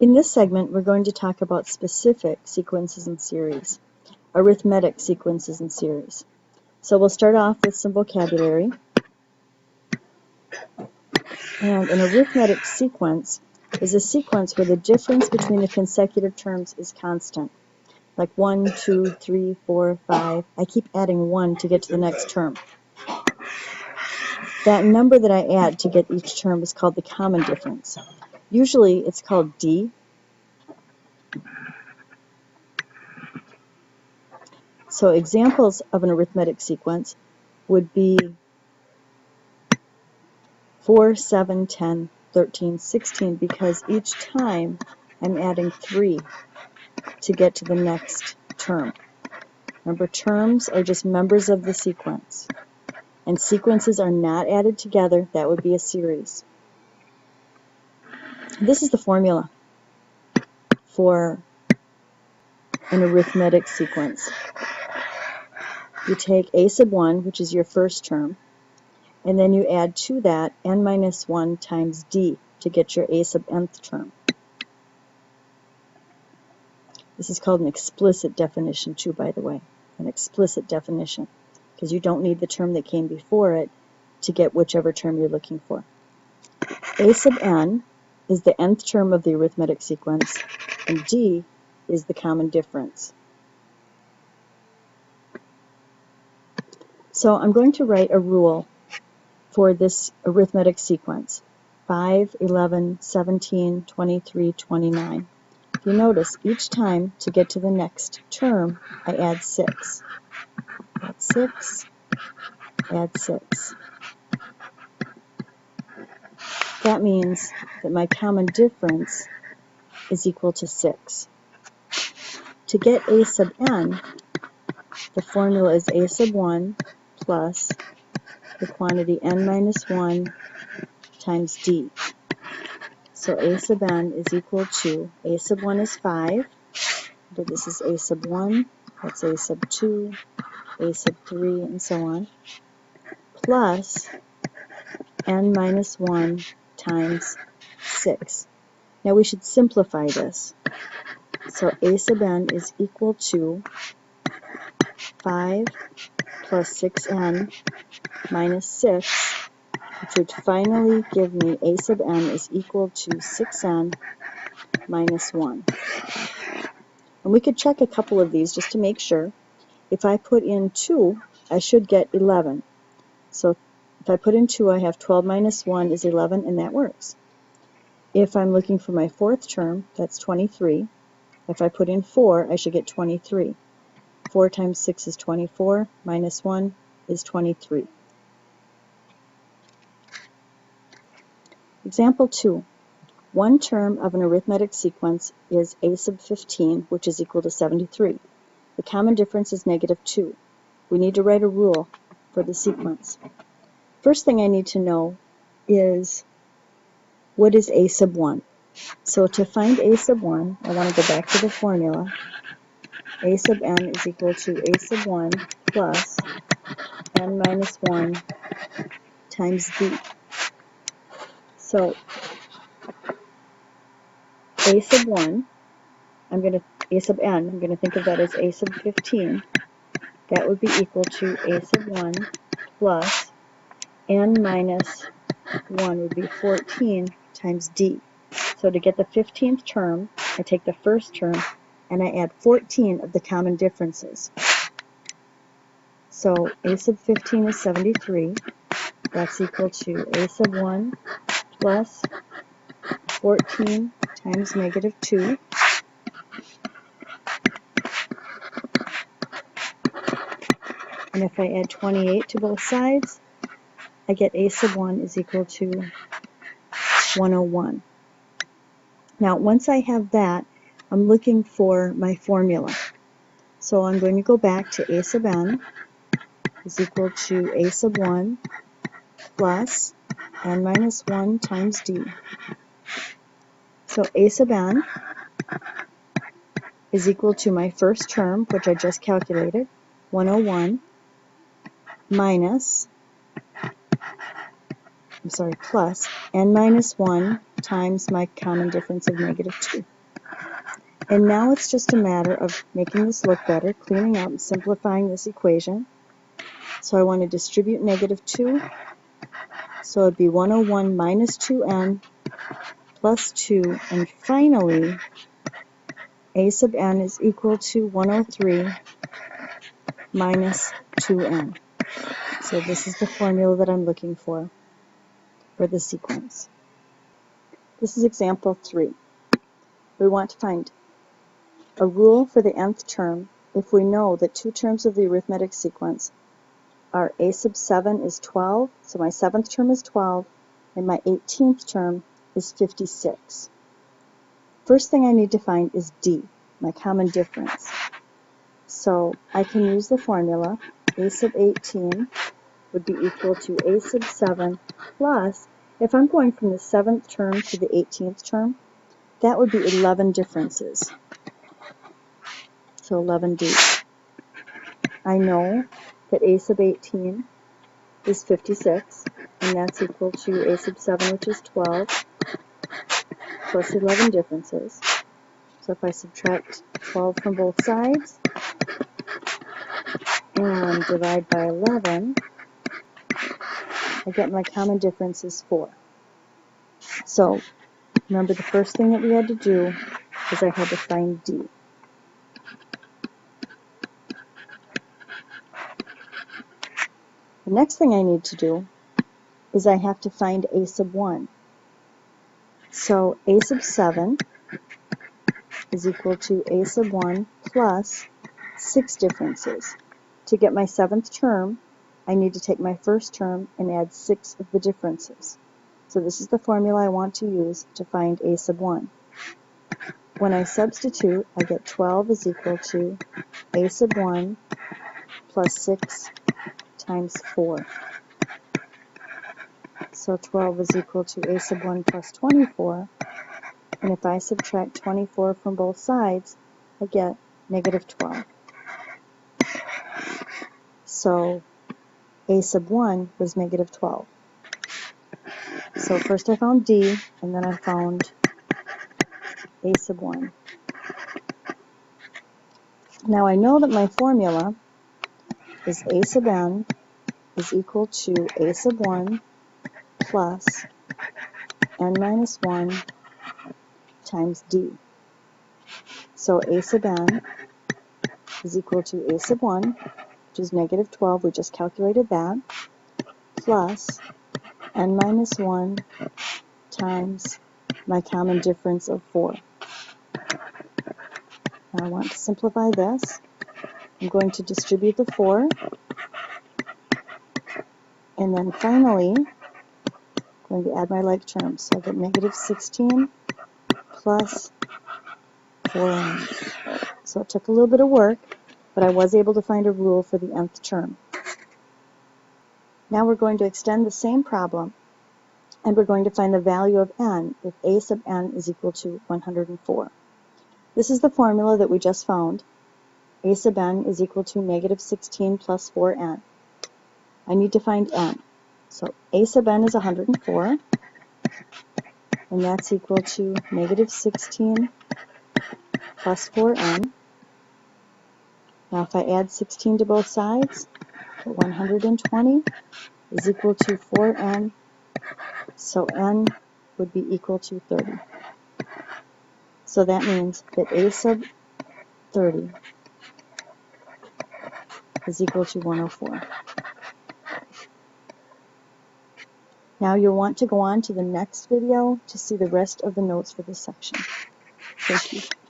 In this segment, we're going to talk about specific sequences and series, arithmetic sequences and series. So we'll start off with some vocabulary. And an arithmetic sequence is a sequence where the difference between the consecutive terms is constant. Like 1, 2, 3, 4, 5. I keep adding 1 to get to the next term. That number that I add to get each term is called the common difference. Usually it's called D. So examples of an arithmetic sequence would be 4, 7, 10, 13, 16, because each time I'm adding 3 to get to the next term. Remember, terms are just members of the sequence. And sequences are not added together. That would be a series. This is the formula for an arithmetic sequence. You take a sub 1, which is your first term, and then you add to that n minus 1 times d to get your a sub nth term. This is called an explicit definition too, by the way. An explicit definition, because you don't need the term that came before it to get whichever term you're looking for. A sub n is the nth term of the arithmetic sequence, and d is the common difference. So I'm going to write a rule for this arithmetic sequence, 5, 11, 17, 23, 29. If you notice, each time to get to the next term, I add 6. Add 6, add 6. That means that my common difference is equal to 6. To get a sub n, the formula is a sub 1 plus the quantity n minus 1 times d. So a sub n is equal to, a sub 1 is 5, but this is a sub 1, that's a sub 2, a sub 3, and so on, plus n minus 1 times 6. Now we should simplify this. So a sub n is equal to 5 plus 6n minus 6, which would finally give me a sub n is equal to 6n minus 1. And we could check a couple of these just to make sure. If I put in 2, I should get 11. So if I put in 2, I have 12 minus 1 is 11, and that works. If I'm looking for my fourth term, that's 23. If I put in 4, I should get 23. 4 times 6 is 24, minus 1 is 23. Example 2. One term of an arithmetic sequence is a sub 15, which is equal to 73. The common difference is negative 2. We need to write a rule for the sequence. First thing I need to know is, what is a sub 1? So to find a sub 1, I want to go back to the formula. A sub n is equal to a sub 1 plus n minus 1 times d. So a sub 1, a sub n, I'm going to think of that as a sub 15. That would be equal to a sub 1 plus n minus 1 would be 14 times d. So to get the 15th term, I take the first term and I add 14 of the common differences. So a sub 15 is 73. That's equal to a sub 1 plus 14 times negative 2. And if I add 28 to both sides, I get a sub 1 is equal to 101. Now, once I have that, I'm looking for my formula. So I'm going to go back to a sub n is equal to a sub 1 plus n minus 1 times d. So a sub n is equal to my first term, which I just calculated, 101, minus plus n minus 1 times my common difference of negative 2. And now it's just a matter of making this look better, cleaning out and simplifying this equation. So I want to distribute negative 2. So it would be 101 minus 2n plus 2. And finally, a sub n is equal to 103 minus 2n. So this is the formula that I'm looking for the sequence. This is example 3. We want to find a rule for the nth term if we know that two terms of the arithmetic sequence are a sub 7 is 12, so my 7th term is 12, and my 18th term is 56. First thing I need to find is d, my common difference. So I can use the formula a sub 18 would be equal to a sub 7 plus, if I'm going from the 7th term to the 18th term, that would be 11 differences. So 11d. I know that a sub 18 is 56, and that's equal to a sub 7, which is 12, plus 11 differences. So if I subtract 12 from both sides and divide by 11, I get my common difference is 4. So remember, the first thing that we had to do is I had to find d. The next thing I need to do is I have to find a sub 1. So a sub 7 is equal to a sub 1 plus 6 differences. To get my 7th term, I need to take my first term and add 6 of the differences. So this is the formula I want to use to find a sub 1. When I substitute, I get 12 is equal to a sub 1 plus 6 times 4. So 12 is equal to a sub 1 plus 24. And if I subtract 24 from both sides, I get negative 12. So a sub 1 was negative 12. So first I found d, and then I found a sub 1. Now I know that my formula is a sub n is equal to a sub 1 plus n minus 1 times d. So a sub n is equal to a sub 1, which is negative 12, we just calculated that, plus n minus 1 times my common difference of 4. Now I want to simplify this. I'm going to distribute the 4, and then finally I'm going to add my like terms. So I get negative 16 plus 4n. So it took a little bit of work, but I was able to find a rule for the nth term. Now we're going to extend the same problem, and we're going to find the value of n if a sub n is equal to 104. This is the formula that we just found. A sub n is equal to negative 16 plus 4n. I need to find n. So a sub n is 104, and that's equal to negative 16 plus 4n. Now if I add 16 to both sides, 120 is equal to 4n, so n would be equal to 30. So that means that a sub 30 is equal to 104. Now you'll want to go on to the next video to see the rest of the notes for this section. Thank you.